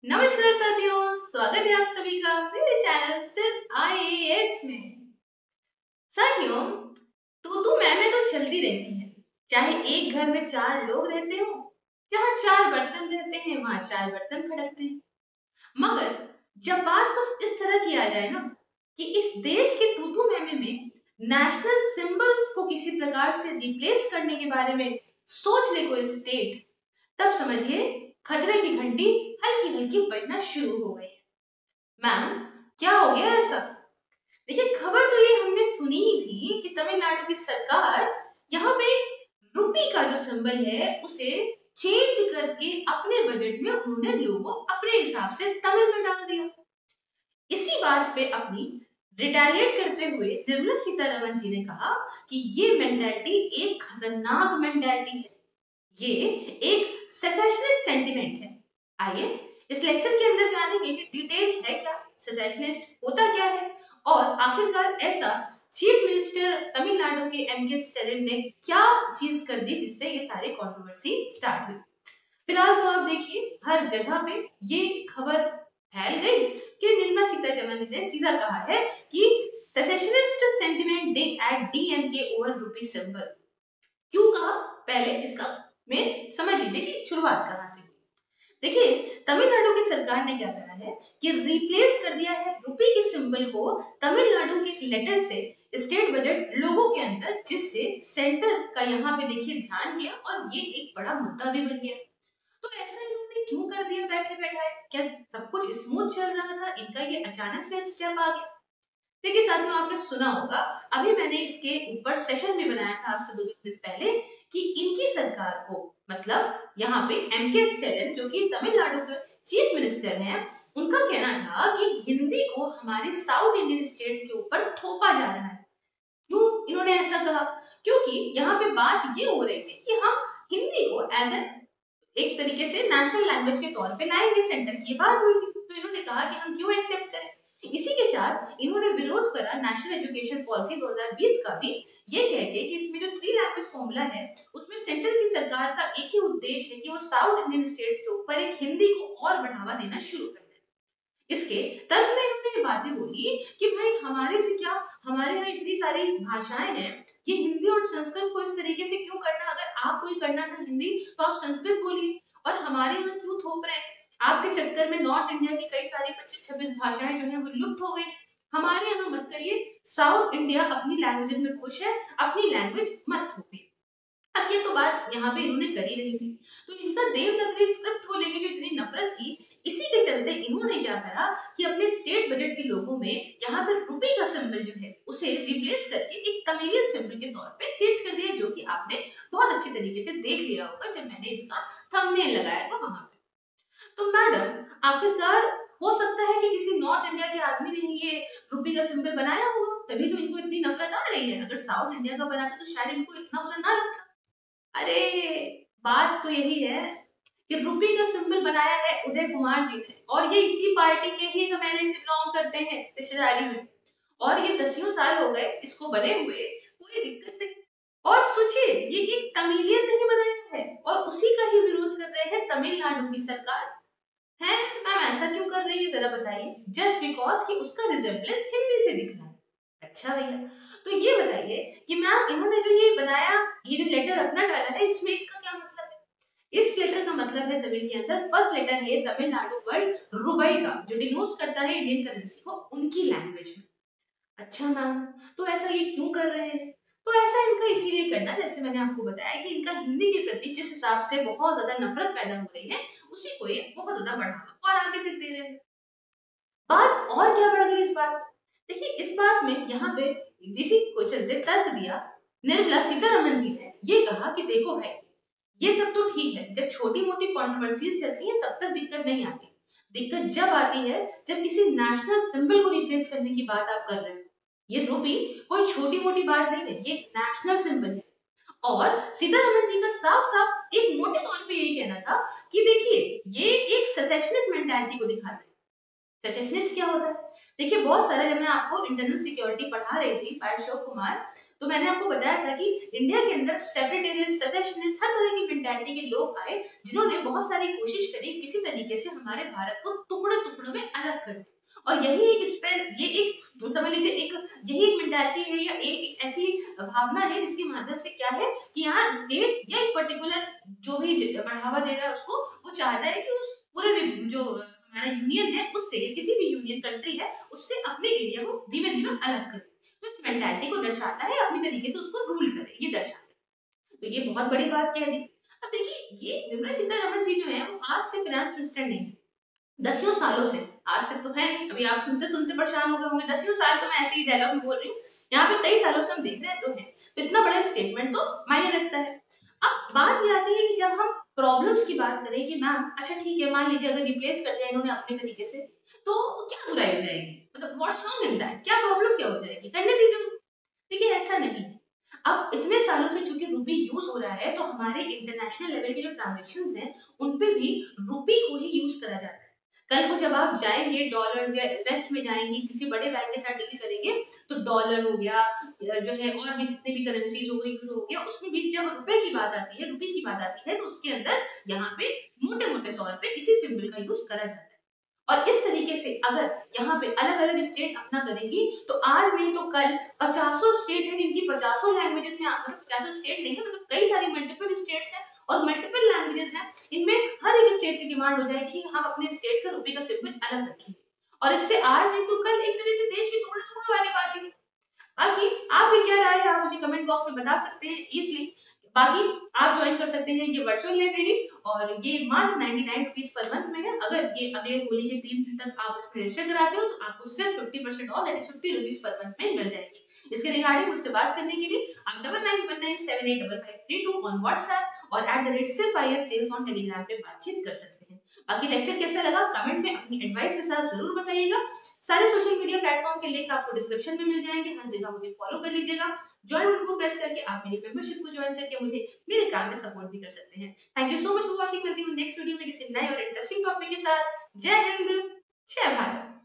नमस्कार साथियों, स्वागत है आप सभी का मेरे चैनल सिर्फ आईएएस में। साथियों, तू मैं तो चलती रहती है। चाहे एक घर में 4 लोग रहते हो, जहाँ 4 बर्तन रहते हैं वहाँ 4 बर्तन खड़कते हैं। मगर जब बात कुछ इस तरह की आ जाए ना कि इस देश के तू मैं में नेशनल सिंबल्स को किसी प्रकार से रिप्लेस करने के बारे में सोच ले कोई स्टेट, तब समझिए खतरे की घंटी हल्की हल्की बजना शुरू हो गई है। मैम, क्या हो गया ऐसा? देखिए, खबर तो ये हमने सुनी ही थी कि तमिलनाडु की सरकार यहाँ पे रुपी का जो सिंबल है उसे चेंज करके अपने बजट में उन्होंने लोगो अपने हिसाब से तमिल में डाल दिया। इसी बात पे अपनी रिटेलिएट करते हुए निर्मला सीतारमण जी ने कहा कि ये मेंटालिटी एक खतरनाक मेंटालिटी है। ये एक सेसेशनिस्ट सेंटिमेंट है। आइए इस लेक्चर के अंदर जानेंगे कि डिटेल है क्या, सेसेशनिस्ट होता क्या है और आखिरकार ऐसा चीफ मिनिस्टर तमिलनाडु के एमके स्टालिन ने क्या चीज कर दी जिससे ये सारी कंट्रोवर्सी स्टार्ट हुई। फिलहाल तो आप देखिए हर जगह पे ये खबर फैल गई कि निर्मला सीतारमण ने सीधा कहा है कि secessionist sentiment day at DMK over rupee symbol. क्यों कहा, पहले इसका में समझ लीजिए कि शुरुआत कहां से हुई। देखिए, तमिलनाडु की सरकार ने क्या करा है कि रिप्लेस कर दिया है रुपए के सिंबल को तमिलनाडु के एक लेटर से स्टेट बजट लोगों के अंदर, जिससे सेंटर का यहाँ पे देखिए ध्यान गया और ये एक बड़ा मुद्दा भी बन गया। तो ऐसा इन्होंने क्यों कर दिया बैठे बैठाए? क्या सब कुछ स्मूथ चल रहा था, इनका ये अचानक से स्टेप आ गया? देखिए साथियों, आपने सुना होगा, अभी मैंने इसके ऊपर सेशन भी बनाया था आपसे 2 दिन पहले कि इनकी सरकार को, मतलब यहाँ पे एमके स्टालिन जो कि तमिलनाडु के चीफ मिनिस्टर हैं, उनका कहना था कि हिंदी को हमारे साउथ इंडियन स्टेट्स के ऊपर थोपा जा रहा है। क्यों इन्होंने ऐसा कहा? क्योंकि यहाँ पे बात ये हो रही थी कि हम हिंदी को एज एक तरीके से नेशनल लैंग्वेज के तौर पे लाएंगे, सेंटर की बात हुई थी। तो इन्होंने कहा कि हम क्यों एक्सेप्ट करें। इसी के साथ इन्होंने विरोध करा नेशनल एजुकेशन पॉलिसी 2020 का भी, ये कह के कि इसमें जो 3 लैंग्वेज फॉर्मूला है उसमें सेंटर की सरकार का एक ही उद्देश्य है कि वो साउथ इंडियन स्टेट्स के ऊपर एक हिंदी को और बढ़ावा देना शुरू कर दे। इसके तर्क में इन्होंने ये बातें बोली कि भाई हमारे से क्या, हमारे यहाँ इतनी सारी भाषाएं हैं, ये हिंदी और संस्कृत को इस तरीके से क्यों करना? अगर आपको ही करना था हिंदी तो आप संस्कृत बोलिए, और हमारे यहाँ क्यों थोप रहे हैं? आपके चक्कर में नॉर्थ इंडिया की कई सारी 25-26 भाषाएं जो है वो लुप्त हो गई, हमारे यहाँ मत करिए। साउथ इंडिया अपनी लैंग्वेजेस में खुश है, अपनी लैंग्वेज मत थोपिए। अब ये तो बात यहाँ पे इन्होंने करी रही थी, तो इनका देवनागरी स्क्रिप्ट को लेके जो इतनी नफरत थी, इसी के चलते इन्होंने क्या करा कि अपने स्टेट बजट के लोगों में यहाँ पर रुपए का सिंबल जो है उसे रिप्लेस करके एक तमिलियन सिंबल के तौर पे चेंज कर दिया, जो कि आपने बहुत अच्छे तरीके से देख लिया होगा जब मैंने इसका थंबनेल लगाया था वहां पे। तो मैडम, आखिरकार हो सकता है कि किसी नॉर्थ इंडिया के आदमी ने ये रुपए का सिंबल बनाया होगा, तभी तो इनको इतनी नफरत आ रही है। अगर साउथ इंडिया का बनाता तो शायद इनको इतना बुरा ना लगता। अरे, बात तो यही है कि रुपी का सिंबल बनाया है उदय कुमार जी ने, और ये इसी पार्टी के ही एमएलए बिलोंग करते हैं रिश्तेदारी में, और ये 10 साल हो गए इसको बने हुए, कोई दिक्कत नहीं। और सोचिए, ये एक तमिलियन नहीं बनाया है और उसी का ही विरोध कर रहे हैं तमिलनाडु की सरकार है। मैम, ऐसा क्यों कर रही है जरा बताइए? जस्ट बिकॉज कि उसका रिजेम्बलेंस हिंदी से दिख रहा है। अच्छा भैया, तो ये बताइए कि मैम इन्होंने जो ये बनाया, ये जो लेटर अपना डाला है, इसमें इसका क्या मतलब है? इस लेटर का मतलब है तमिल के अंदर, फर्स्ट लेटर है तमिलनाडु वर्ड रुपए का, जो डिनोट करता है इंडियन करेंसी को उनकी लैंग्वेज में। अच्छा मैम, तो ऐसा ये क्यों कर रहे हैं? तो ऐसा इनका इसीलिए करना, जैसे मैंने आपको बताया कि इनका हिंदी के प्रति जिस हिसाब से बहुत ज्यादा नफरत पैदा हो रही है, उसी को ये बहुत ज्यादा बढ़ावा और आगे तक दे रहे हैं। बात और क्या बढ़ गई इस बात? देखिए, इस बात में यहाँ पे इसी को चलते तर्क दिया निर्मला सीतारमण जी ने, ये कहा कि देखो भाई, ये सब तो ठीक है, जब छोटी मोटी कंट्रोवर्सीज चलती हैं तब तक दिक्कत नहीं आती। दिक्कत जब आती है जब किसी नेशनल सिंबल को रिप्लेस करने की बात आप कर रहे हो। ये रूपी कोई छोटी मोटी बात नहीं है, ये नेशनल सिंबल है। और सीतारमण जी का साफ साफ एक मोटे तौर पे यही कहना था कि देखिए, ये एक सेसेशनिस्ट मेंटालिटी को दिखाता है। सेसेशनिस्ट क्या होता है? देखिए, बहुत सारे, जब मैं आपको इंटरनल सिक्योरिटी पढ़ा रही थी बाय अशोक कुमार, तो मैंने आपको बताया था कि इंडिया के अंदर सेपरेटेरियन, सेसेशनिस्ट, हर तरह की मेंटालिटी के लोग आए, जिन्होंने बहुत सारी कोशिश करी किसी किसी तरीके से हमारे भारत को टुकड़े टुकड़ों में अलग कर दे। और यही ये एक समझ लीजिए एक यही एक मेंटालिटी है या एक ऐसी भावना है जिसके माध्यम से क्या है कि यहाँ स्टेट या एक पर्टिकुलर जो भी बढ़ावा दे रहा है उसको वो चाहता है कि उस पूरे जो हमारा यूनियन है उससे किसी भी यूनियन कंट्री है उससे अपने एरिया को धीमे धीमे अलग करे। तो इस मेंटालिटी को दर्शाता है, अपनी तरीके से उसको रूल करे, ये दर्शाता है। तो ये बहुत बड़ी बात कह दी। अब देखिए ये निर्मला सीतारमण जी जो है वो आज से फाइनेंस मिनिस्टर नहीं है, दसियों सालों से, आज से तो है नहीं, अभी आप सुनते सुनते परेशान हो गए होंगे, दसियों साल तो मैं ऐसे ही डायलॉग में बोल रही हूँ, यहाँ पे कई सालों से हम देख रहे तो है, तो इतना बड़ा स्टेटमेंट तो मायने रखता है। अब बात ये आती है कि जब हम प्रॉब्लम्स की बात करें कि मैम अच्छा ठीक है मान लीजिए अगर रिप्लेस कर दिया इन्होंने अपने तरीके से तो क्या बुराई हो जाएगी, मतलब व्हाट्स रॉन्ग इन दैट, क्या प्रॉब्लम क्या हो जाएगी, करने दीजिए। देखिए ऐसा नहीं, अब इतने सालों से चूंकि रूपी यूज हो रहा है तो हमारे इंटरनेशनल लेवल के जो ट्रांजेक्शन हैं उन पे भी रूपी को ही यूज करा जाता है। कल को जब आप जाएंगे डॉलर्स या इन्वेस्ट में जाएंगे किसी बड़े बैंक के साथ डील करेंगे तो डॉलर हो गया या जो है और भी जितने भी करेंसीज हो गई यूरो हो गया उसमें भी जब रुपए की बात आती है, रुपये की बात आती है तो उसके अंदर यहाँ पे मोटे मोटे तौर पे इसी सिंबल का यूज करा जाता है। और इस तरीके से अगर यहाँ पे अलग अलग स्टेट अपना करेंगी तो आज नहीं तो कल 50 स्टेट है जिनकी 50 लैंग्वेजेस में मतलब 50 स्टेट नहीं है मतलब कई सारी मल्टीपल स्टेट्स हैं और मल्टीपल लैंग्वेजेस हैं, इनमें हर एक स्टेट की डिमांड हो जाएगी कि हम अपने स्टेट का रुपये का सिंबल अलग रखेंगे और इससे आज नहीं तो कल एक तरह से देश की टुकड़े टुकड़े वाली बात है। बाकी आपकी क्या राय है आप मुझे कमेंट बॉक्स में बता सकते हैं इजली। बाकी आप ज्वाइन कर सकते हैं ये वर्चुअल लाइब्रेरी और ये मात्र 99 रुपीज पर मंथ में है। अगर ये अगले होली के 3 दिन तक आप इसमें रजिस्टर कराते हो तो आपको सिर्फ 50% of that is 50 rupees per month में मिल जाएगी। इसके रिगार्डिंग मुझसे बात करने के लिए आप 9919785532 ऑन व्हाट्सएप और @SIFIS सेल्स ऑन टेलीग्राम पे बातचीत कर सकते हैं। बाकी लेक्चर कैसा लगा कमेंट में अपनी एडवाइस के साथ जरूर बताइएगा। सारे सोशल मीडिया प्लेटफॉर्म के लिंक आपको डिस्क्रिप्शन में मिल जाएंगे, हर जगह मुझे फॉलो कर लीजिएगा। ज्वाइन बटन को प्रेस करके आप मेरी मेंबरशिप को ज्वाइन करके मुझे मेरे काम में सपोर्ट भी कर सकते हैं। Thank you so much for watching. मिलती हूँ नेक्स्ट वीडियो में किसी नए और इंटरेस्टिंग टॉपिक के साथ। जय हिंद, जय भारत।